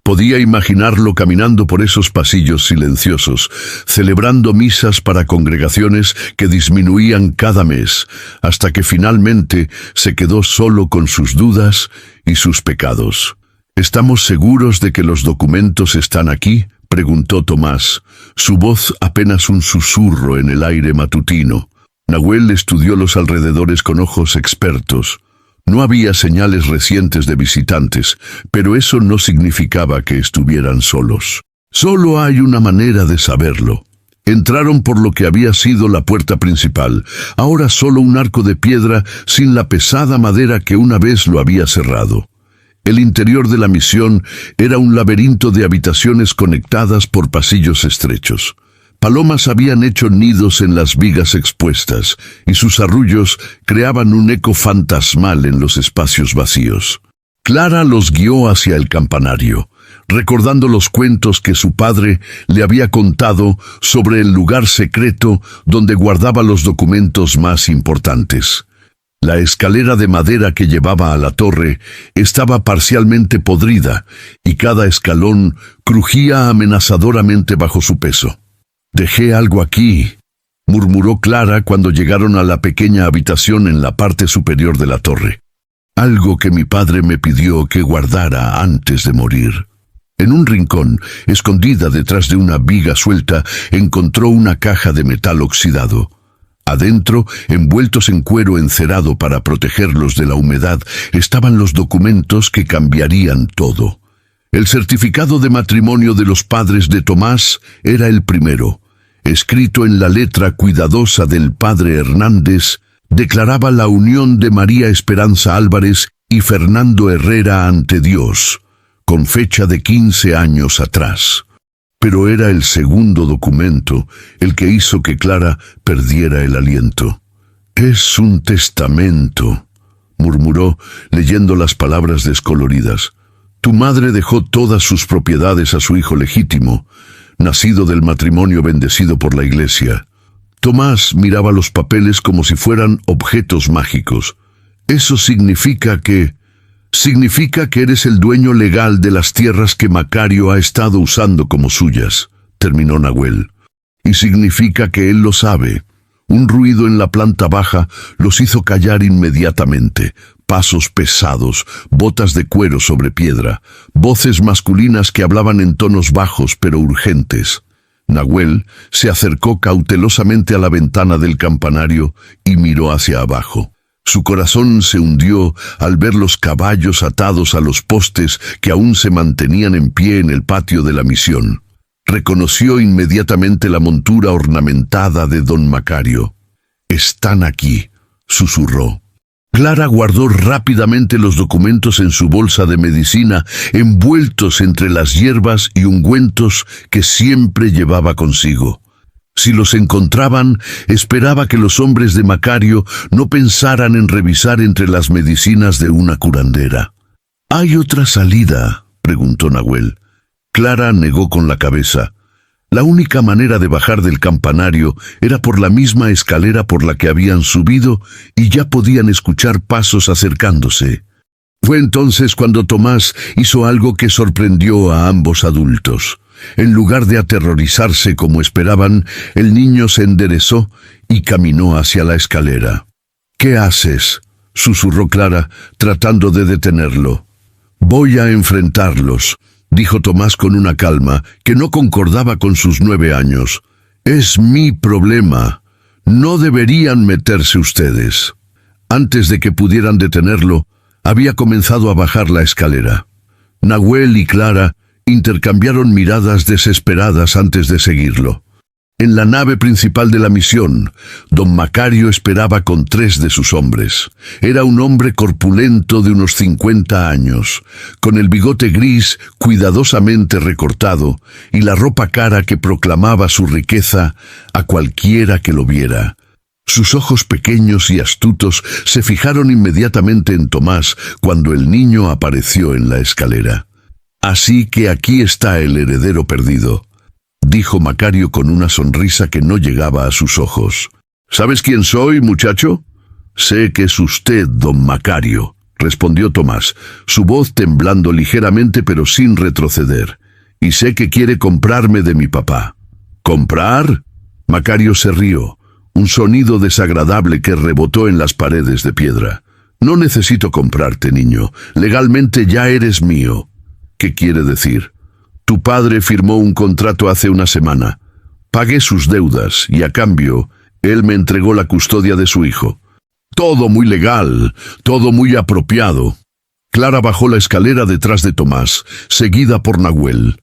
A: Podía imaginarlo caminando por esos pasillos silenciosos, celebrando misas para congregaciones que disminuían cada mes, hasta que finalmente se quedó solo con sus dudas y sus pecados. «¿Estamos seguros de que los documentos están aquí?», preguntó Tomás, su voz apenas un susurro en el aire matutino. Nahuel estudió los alrededores con ojos expertos. No había señales recientes de visitantes, pero eso no significaba que estuvieran solos. «Solo hay una manera de saberlo». Entraron por lo que había sido la puerta principal, ahora solo un arco de piedra sin la pesada madera que una vez lo había cerrado. El interior de la misión era un laberinto de habitaciones conectadas por pasillos estrechos. Palomas habían hecho nidos en las vigas expuestas, y sus arrullos creaban un eco fantasmal en los espacios vacíos. Clara los guió hacia el campanario, recordando los cuentos que su padre le había contado sobre el lugar secreto donde guardaba los documentos más importantes. La escalera de madera que llevaba a la torre estaba parcialmente podrida, y cada escalón crujía amenazadoramente bajo su peso. «Dejé algo aquí», murmuró Clara cuando llegaron a la pequeña habitación en la parte superior de la torre. «Algo que mi padre me pidió que guardara antes de morir». En un rincón, escondida detrás de una viga suelta, encontró una caja de metal oxidado. Adentro, envueltos en cuero encerado para protegerlos de la humedad, estaban los documentos que cambiarían todo. El certificado de matrimonio de los padres de Tomás era el primero. Escrito en la letra cuidadosa del padre Hernández, declaraba la unión de María Esperanza Álvarez y Fernando Herrera ante Dios, con fecha de 15 años atrás. Pero era el segundo documento el que hizo que Clara perdiera el aliento. «Es un testamento», murmuró, leyendo las palabras descoloridas. «Tu madre dejó todas sus propiedades a su hijo legítimo, nacido del matrimonio bendecido por la iglesia». Tomás miraba los papeles como si fueran objetos mágicos. «Eso significa que eres el dueño legal de las tierras que Macario ha estado usando como suyas», terminó Nahuel. «Y significa que él lo sabe». Un ruido en la planta baja los hizo callar inmediatamente. Pasos pesados, botas de cuero sobre piedra, voces masculinas que hablaban en tonos bajos pero urgentes. Nahuel se acercó cautelosamente a la ventana del campanario y miró hacia abajo. Su corazón se hundió al ver los caballos atados a los postes que aún se mantenían en pie en el patio de la misión. Reconoció inmediatamente la montura ornamentada de don Macario. «Están aquí», susurró. Clara guardó rápidamente los documentos en su bolsa de medicina, envueltos entre las hierbas y ungüentos que siempre llevaba consigo. Si los encontraban, esperaba que los hombres de Macario no pensaran en revisar entre las medicinas de una curandera. «¿Hay otra salida?», preguntó Nahuel. Clara negó con la cabeza. La única manera de bajar del campanario era por la misma escalera por la que habían subido y ya podían escuchar pasos acercándose. Fue entonces cuando Tomás hizo algo que sorprendió a ambos adultos. En lugar de aterrorizarse como esperaban, el niño se enderezó y caminó hacia la escalera. «¿Qué haces?», susurró Clara, tratando de detenerlo. «Voy a enfrentarlos», dijo Tomás con una calma que no concordaba con sus 9 años. «Es mi problema. No deberían meterse ustedes». Antes de que pudieran detenerlo, había comenzado a bajar la escalera. Nahuel y Clara intercambiaron miradas desesperadas antes de seguirlo. En la nave principal de la misión, don Macario esperaba con 3 de sus hombres. Era un hombre corpulento de unos 50 años, con el bigote gris cuidadosamente recortado y la ropa cara que proclamaba su riqueza a cualquiera que lo viera. Sus ojos pequeños y astutos se fijaron inmediatamente en Tomás cuando el niño apareció en la escalera. «Así que aquí está el heredero perdido», dijo Macario con una sonrisa que no llegaba a sus ojos. «¿Sabes quién soy, muchacho?» «Sé que es usted, don Macario», respondió Tomás, su voz temblando ligeramente pero sin retroceder. «Y sé que quiere comprarme de mi papá». «¿Comprar?» Macario se rió, un sonido desagradable que rebotó en las paredes de piedra. «No necesito comprarte, niño. Legalmente ya eres mío». «¿Qué quiere decir?» «Tu padre firmó un contrato hace una semana. Pagué sus deudas y a cambio, él me entregó la custodia de su hijo. Todo muy legal, todo muy apropiado». Clara bajó la escalera detrás de Tomás, seguida por Nahuel.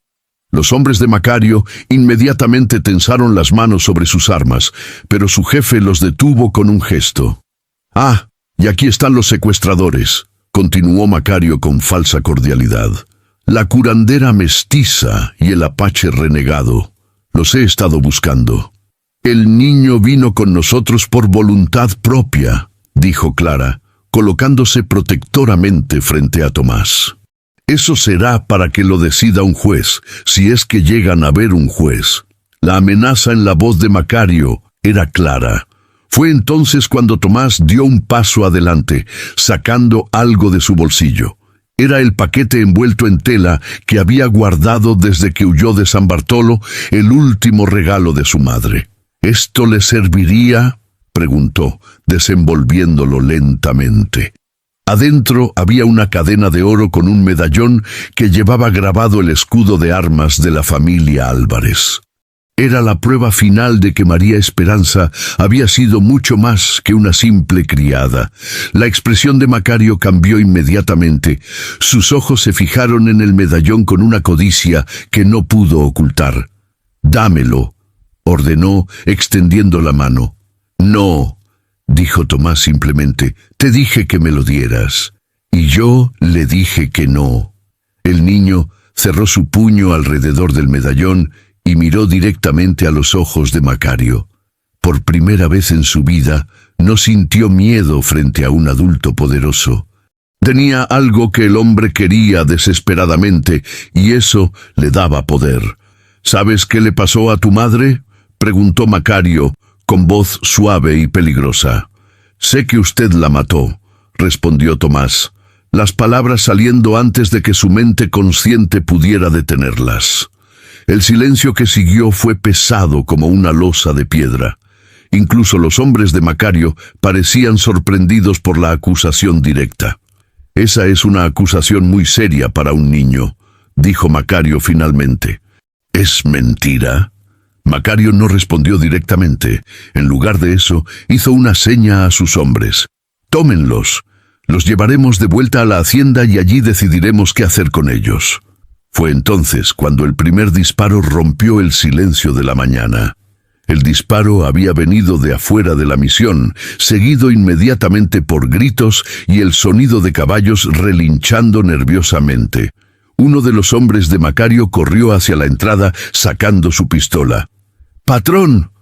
A: Los hombres de Macario inmediatamente tensaron las manos sobre sus armas, pero su jefe los detuvo con un gesto. «Ah, y aquí están los secuestradores», continuó Macario con falsa cordialidad. «La curandera mestiza y el apache renegado. Los he estado buscando». «El niño vino con nosotros por voluntad propia», dijo Clara, colocándose protectoramente frente a Tomás. «Eso será para que lo decida un juez, si es que llegan a ver un juez». La amenaza en la voz de Macario era clara. Fue entonces cuando Tomás dio un paso adelante, sacando algo de su bolsillo. Era el paquete envuelto en tela que había guardado desde que huyó de San Bartolo, el último regalo de su madre. «¿Esto le serviría?», preguntó, desenvolviéndolo lentamente. Adentro había una cadena de oro con un medallón que llevaba grabado el escudo de armas de la familia Álvarez. Era la prueba final de que María Esperanza había sido mucho más que una simple criada. La expresión de Macario cambió inmediatamente. Sus ojos se fijaron en el medallón con una codicia que no pudo ocultar. «Dámelo», ordenó, extendiendo la mano. «No», dijo Tomás simplemente, «te dije que me lo dieras». «Y yo le dije que no». El niño cerró su puño alrededor del medallón y miró directamente a los ojos de Macario. Por primera vez en su vida, no sintió miedo frente a un adulto poderoso. Tenía algo que el hombre quería desesperadamente, y eso le daba poder. «¿Sabes qué le pasó a tu madre?», preguntó Macario, con voz suave y peligrosa. «Sé que usted la mató», respondió Tomás, las palabras saliendo antes de que su mente consciente pudiera detenerlas. El silencio que siguió fue pesado como una losa de piedra. Incluso los hombres de Macario parecían sorprendidos por la acusación directa. «Esa es una acusación muy seria para un niño», dijo Macario finalmente. «¿Es mentira?». Macario no respondió directamente. En lugar de eso, hizo una seña a sus hombres. «Tómenlos. Los llevaremos de vuelta a la hacienda y allí decidiremos qué hacer con ellos». Fue entonces cuando el primer disparo rompió el silencio de la mañana. El disparo había venido de afuera de la misión, seguido inmediatamente por gritos y el sonido de caballos relinchando nerviosamente. Uno de los hombres de Macario corrió hacia la entrada sacando su pistola. «¡Patrón!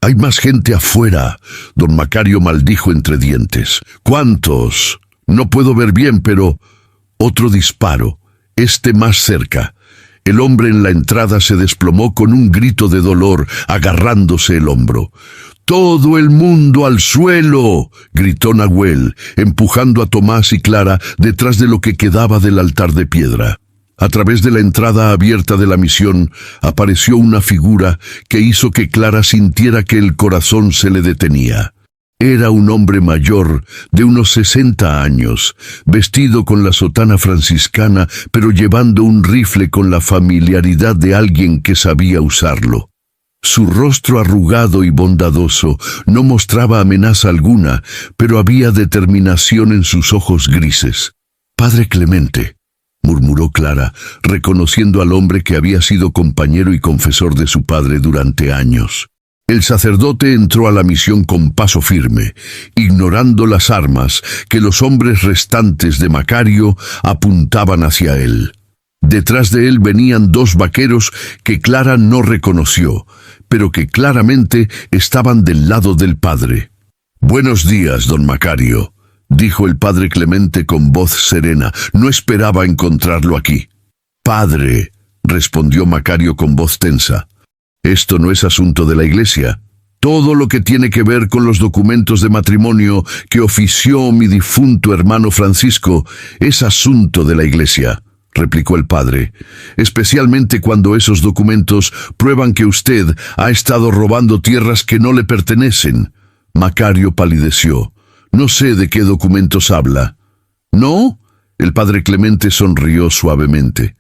A: Hay más gente afuera», don Macario maldijo entre dientes. «¿Cuántos? No puedo ver bien, pero...». Otro disparo, este más cerca. El hombre en la entrada se desplomó con un grito de dolor, agarrándose el hombro. «¡Todo el mundo al suelo!», gritó Nahuel, empujando a Tomás y Clara detrás de lo que quedaba del altar de piedra. A través de la entrada abierta de la misión apareció una figura que hizo que Clara sintiera que el corazón se le detenía. Era un hombre mayor, de unos 60 años, vestido con la sotana franciscana, pero llevando un rifle con la familiaridad de alguien que sabía usarlo. Su rostro arrugado y bondadoso no mostraba amenaza alguna, pero había determinación en sus ojos grises. «Padre Clemente», murmuró Clara, reconociendo al hombre que había sido compañero y confesor de su padre durante años. El sacerdote entró a la misión con paso firme, ignorando las armas que los hombres restantes de Macario apuntaban hacia él. Detrás de él venían 2 vaqueros que Clara no reconoció, pero que claramente estaban del lado del padre. «Buenos días, don Macario», dijo el padre Clemente con voz serena. «No esperaba encontrarlo aquí». «Padre», respondió Macario con voz tensa, «esto no es asunto de la iglesia. Todo lo que tiene que ver con los documentos de matrimonio que ofició mi difunto hermano Francisco es asunto de la iglesia», replicó el padre, «especialmente cuando esos documentos prueban que usted ha estado robando tierras que no le pertenecen». Macario palideció. «No sé de qué documentos habla». «¿No?», el padre Clemente sonrió suavemente.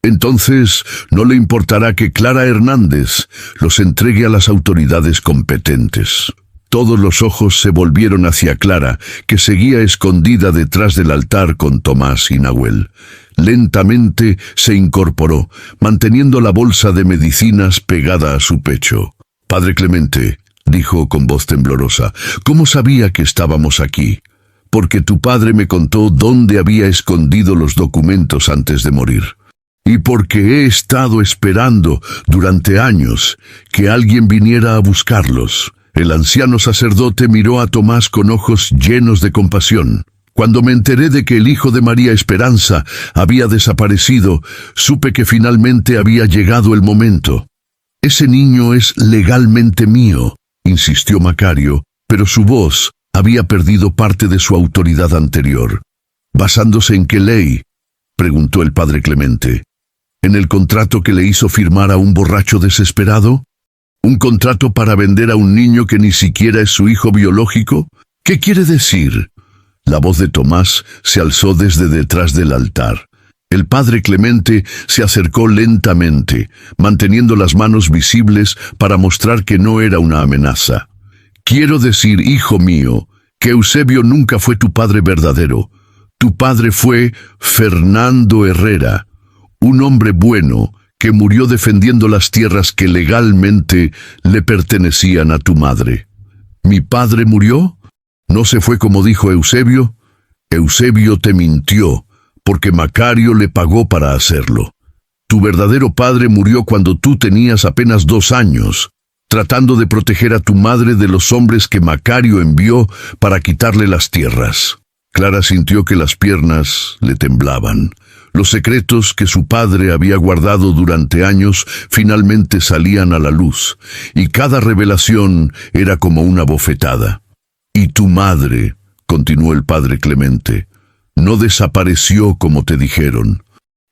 A: «Entonces, ¿no le importará que Clara Hernández los entregue a las autoridades competentes?» Todos los ojos se volvieron hacia Clara, que seguía escondida detrás del altar con Tomás y Nahuel. Lentamente se incorporó, manteniendo la bolsa de medicinas pegada a su pecho. «Padre Clemente», dijo con voz temblorosa, «¿cómo sabía que estábamos aquí?» «Porque tu padre me contó dónde había escondido los documentos antes de morir. Y porque he estado esperando durante años que alguien viniera a buscarlos». El anciano sacerdote miró a Tomás con ojos llenos de compasión. «Cuando me enteré de que el hijo de María Esperanza había desaparecido, supe que finalmente había llegado el momento». «Ese niño es legalmente mío», insistió Macario, pero su voz había perdido parte de su autoridad anterior. «¿Basándose en qué ley?», preguntó el padre Clemente. «¿En el contrato que le hizo firmar a un borracho desesperado? ¿Un contrato para vender a un niño que ni siquiera es su hijo biológico? ¿Qué quiere decir?». La voz de Tomás se alzó desde detrás del altar. El padre Clemente se acercó lentamente, manteniendo las manos visibles para mostrar que no era una amenaza. «Quiero decir, hijo mío, que Eusebio nunca fue tu padre verdadero. Tu padre fue Fernando Herrera, un hombre bueno que murió defendiendo las tierras que legalmente le pertenecían a tu madre». «¿Mi padre murió? ¿No se fue como dijo Eusebio?» «Eusebio te mintió, porque Macario le pagó para hacerlo. Tu verdadero padre murió cuando tú tenías apenas 2 años, tratando de proteger a tu madre de los hombres que Macario envió para quitarle las tierras». Clara sintió que las piernas le temblaban. Los secretos que su padre había guardado durante años finalmente salían a la luz, y cada revelación era como una bofetada. «Y tu madre», continuó el padre Clemente, «no desapareció como te dijeron.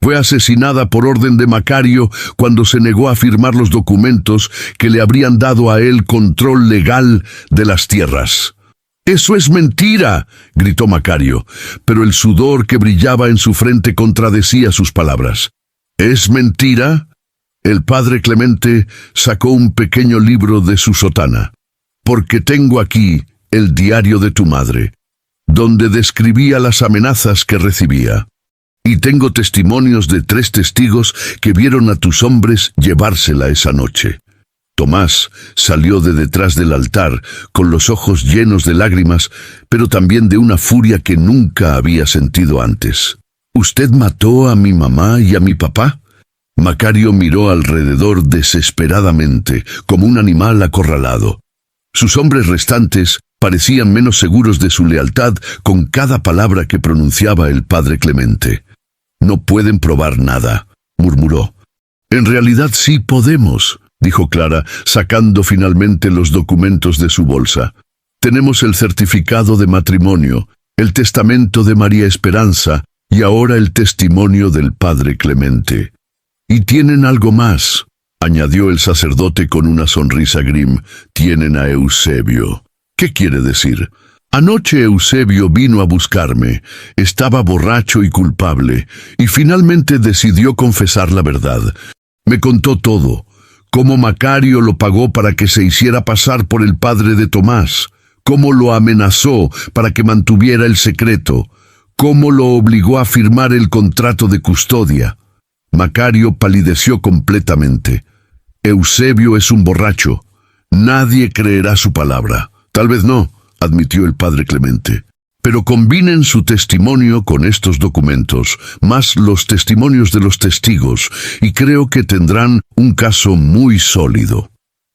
A: Fue asesinada por orden de Macario cuando se negó a firmar los documentos que le habrían dado a él control legal de las tierras». «¡Eso es mentira!», gritó Macario, pero el sudor que brillaba en su frente contradecía sus palabras. «¿Es mentira?». El padre Clemente sacó un pequeño libro de su sotana. «Porque tengo aquí el diario de tu madre, donde describía las amenazas que recibía. Y tengo testimonios de 3 testigos que vieron a tus hombres llevársela esa noche». Tomás salió de detrás del altar con los ojos llenos de lágrimas, pero también de una furia que nunca había sentido antes. «¿Usted mató a mi mamá y a mi papá?». Macario miró alrededor desesperadamente, como un animal acorralado. Sus hombres restantes parecían menos seguros de su lealtad con cada palabra que pronunciaba el padre Clemente. «No pueden probar nada», murmuró. En realidad sí podemos, dijo Clara, sacando finalmente los documentos de su bolsa. Tenemos el certificado de matrimonio, el testamento de María Esperanza y ahora el testimonio del padre Clemente. Y tienen algo más, añadió el sacerdote con una sonrisa grim. Tienen a Eusebio. ¿Qué quiere decir? Anoche Eusebio vino a buscarme. Estaba borracho y culpable, y finalmente decidió confesar la verdad. Me contó todo, cómo Macario lo pagó para que se hiciera pasar por el padre de Tomás, cómo lo amenazó para que mantuviera el secreto, cómo lo obligó a firmar el contrato de custodia. Macario palideció completamente. Eusebio es un borracho. Nadie creerá su palabra. Tal vez no, admitió el padre Clemente. Pero combinen su testimonio con estos documentos, más los testimonios de los testigos, y creo que tendrán un caso muy sólido.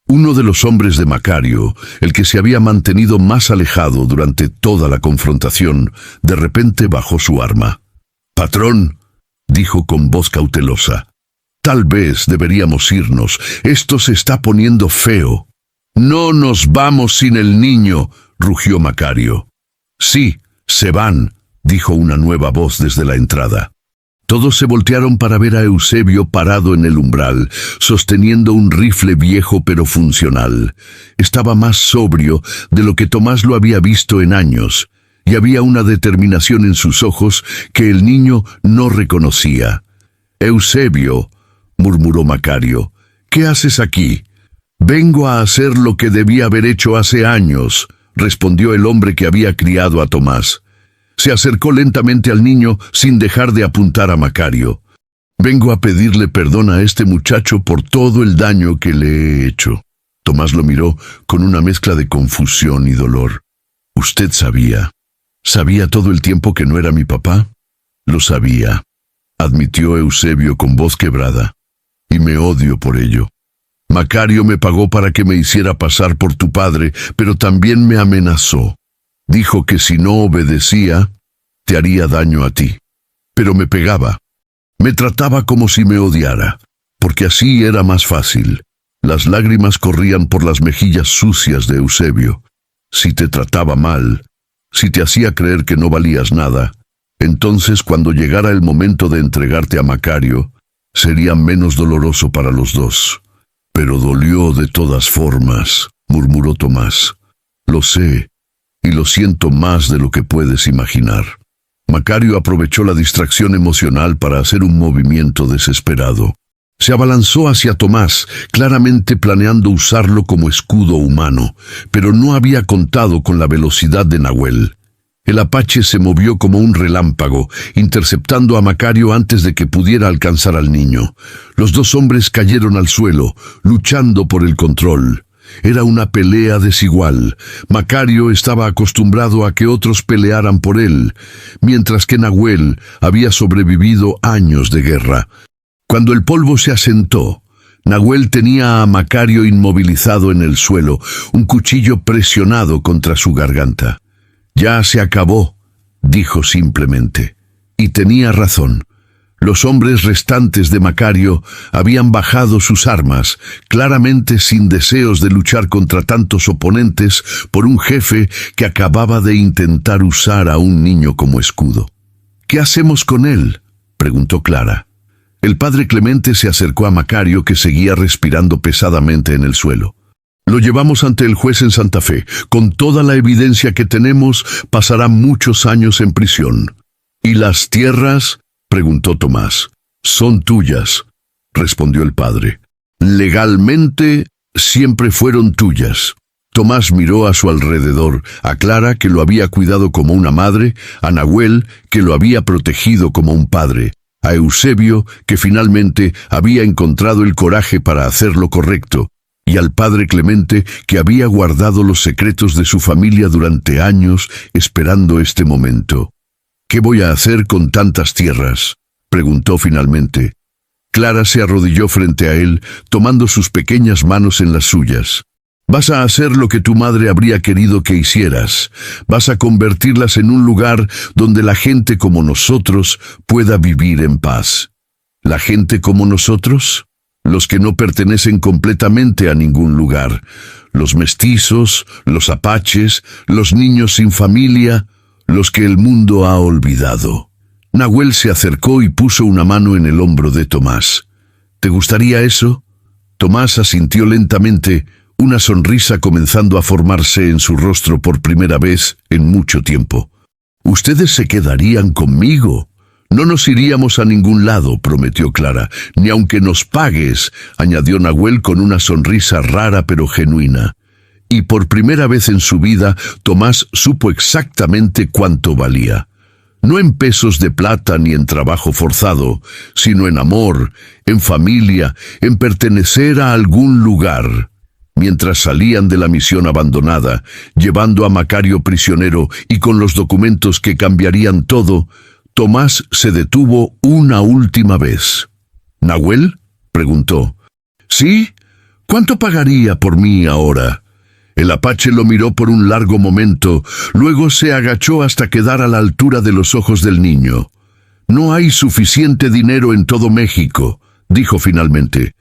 A: Uno de los hombres de Macario, el que se había mantenido más alejado durante toda la confrontación, de repente bajó su arma. «Patrón», dijo con voz cautelosa, «tal vez deberíamos irnos. Esto se está poniendo feo». «No nos vamos sin el niño», rugió Macario. «Sí, se van», dijo una nueva voz desde la entrada. Todos se voltearon para ver a Eusebio parado en el umbral, sosteniendo un rifle viejo pero funcional. Estaba más sobrio de lo que Tomás lo había visto en años, y había una determinación en sus ojos que el niño no reconocía. «Eusebio», murmuró Macario, «¿qué haces aquí?» «Vengo a hacer lo que debí haber hecho hace años», respondió el hombre que había criado a Tomás. Se acercó lentamente al niño sin dejar de apuntar a Macario. «Vengo a pedirle perdón a este muchacho por todo el daño que le he hecho». Tomás lo miró con una mezcla de confusión y dolor. «¿Usted sabía? ¿Sabía todo el tiempo que no era mi papá?» «Lo sabía», admitió Eusebio con voz quebrada. «Y me odio por ello. Macario me pagó para que me hiciera pasar por tu padre, pero también me amenazó. Dijo que si no obedecía, te haría daño a ti. Pero me pegaba. Me trataba como si me odiara, porque así era más fácil». Las lágrimas corrían por las mejillas sucias de Eusebio. «Si te trataba mal, si te hacía creer que no valías nada, entonces cuando llegara el momento de entregarte a Macario, sería menos doloroso para los dos». «Pero dolió de todas formas», murmuró Tomás. «Lo sé, y lo siento más de lo que puedes imaginar». Macario aprovechó la distracción emocional para hacer un movimiento desesperado. Se abalanzó hacia Tomás, claramente planeando usarlo como escudo humano, pero no había contado con la velocidad de Nahuel. El apache se movió como un relámpago, interceptando a Macario antes de que pudiera alcanzar al niño. Los dos hombres cayeron al suelo, luchando por el control. Era una pelea desigual. Macario estaba acostumbrado a que otros pelearan por él, mientras que Nahuel había sobrevivido años de guerra. Cuando el polvo se asentó, Nahuel tenía a Macario inmovilizado en el suelo, un cuchillo presionado contra su garganta. «Ya se acabó», dijo simplemente. Y tenía razón. Los hombres restantes de Macario habían bajado sus armas, claramente sin deseos de luchar contra tantos oponentes por un jefe que acababa de intentar usar a un niño como escudo. «¿Qué hacemos con él?», preguntó Clara. El padre Clemente se acercó a Macario, que seguía respirando pesadamente en el suelo. «Lo llevamos ante el juez en Santa Fe. Con toda la evidencia que tenemos, pasará muchos años en prisión». «¿Y las tierras?», preguntó Tomás. «Son tuyas», respondió el padre. «Legalmente, siempre fueron tuyas». Tomás miró a su alrededor, a Clara, que lo había cuidado como una madre, a Nahuel, que lo había protegido como un padre, a Eusebio, que finalmente había encontrado el coraje para hacer lo correcto, y al padre Clemente, que había guardado los secretos de su familia durante años esperando este momento. «¿Qué voy a hacer con tantas tierras?», preguntó finalmente. Clara se arrodilló frente a él, tomando sus pequeñas manos en las suyas. «Vas a hacer lo que tu madre habría querido que hicieras. Vas a convertirlas en un lugar donde la gente como nosotros pueda vivir en paz». «¿La gente como nosotros?», los que no pertenecen completamente a ningún lugar, los mestizos, los apaches, los niños sin familia, los que el mundo ha olvidado. Nahuel se acercó y puso una mano en el hombro de Tomás. ¿Te gustaría eso? Tomás asintió lentamente, una sonrisa comenzando a formarse en su rostro por primera vez en mucho tiempo. «Ustedes se quedarían conmigo. No nos iríamos a ningún lado», prometió Clara. «Ni aunque nos pagues», añadió Nahuel con una sonrisa rara pero genuina. Y por primera vez en su vida, Tomás supo exactamente cuánto valía. No en pesos de plata ni en trabajo forzado, sino en amor, en familia, en pertenecer a algún lugar. Mientras salían de la misión abandonada, llevando a Macario prisionero y con los documentos que cambiarían todo, Tomás se detuvo una última vez. «¿Nahuel?», preguntó. «¿Sí? ¿Cuánto pagaría por mí ahora?». El apache lo miró por un largo momento, luego se agachó hasta quedar a la altura de los ojos del niño. «No hay suficiente dinero en todo México», dijo finalmente,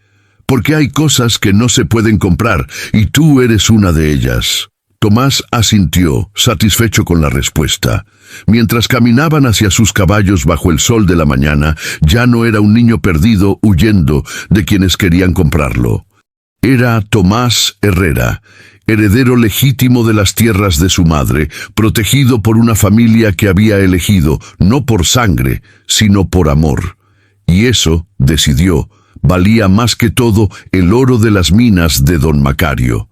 A: «porque hay cosas que no se pueden comprar, y tú eres una de ellas». Tomás asintió, satisfecho con la respuesta. Mientras caminaban hacia sus caballos bajo el sol de la mañana, ya no era un niño perdido huyendo de quienes querían comprarlo. Era Tomás Herrera, heredero legítimo de las tierras de su madre, protegido por una familia que había elegido, no por sangre, sino por amor. Y eso, decidió, valía más que todo el oro de las minas de don Macario.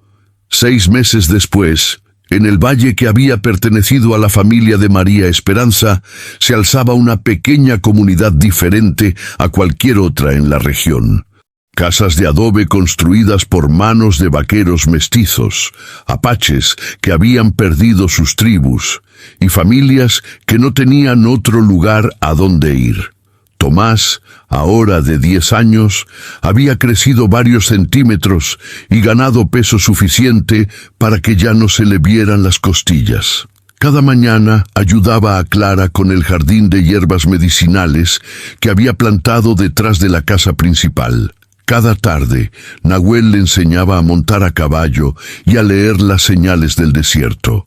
A: 6 meses después, en el valle que había pertenecido a la familia de María Esperanza, se alzaba una pequeña comunidad diferente a cualquier otra en la región. Casas de adobe construidas por manos de vaqueros mestizos, apaches que habían perdido sus tribus, y familias que no tenían otro lugar a donde ir. Tomás, ahora de 10 años, había crecido varios centímetros y ganado peso suficiente para que ya no se le vieran las costillas. Cada mañana ayudaba a Clara con el jardín de hierbas medicinales que había plantado detrás de la casa principal. Cada tarde, Nahuel le enseñaba a montar a caballo y a leer las señales del desierto.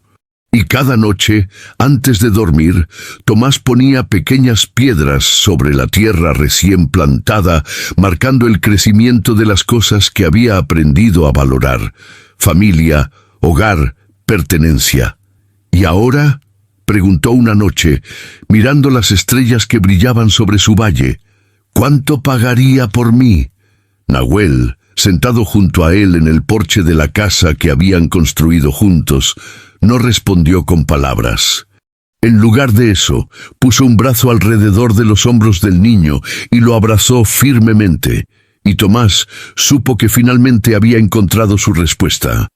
A: Y cada noche, antes de dormir, Tomás ponía pequeñas piedras sobre la tierra recién plantada, marcando el crecimiento de las cosas que había aprendido a valorar: familia, hogar, pertenencia. «¿Y ahora?», preguntó una noche, mirando las estrellas que brillaban sobre su valle. «¿Cuánto pagaría por mí?». Nahuel, sentado junto a él en el porche de la casa que habían construido juntos, no respondió con palabras. En lugar de eso, puso un brazo alrededor de los hombros del niño y lo abrazó firmemente, y Tomás supo que finalmente había encontrado su respuesta.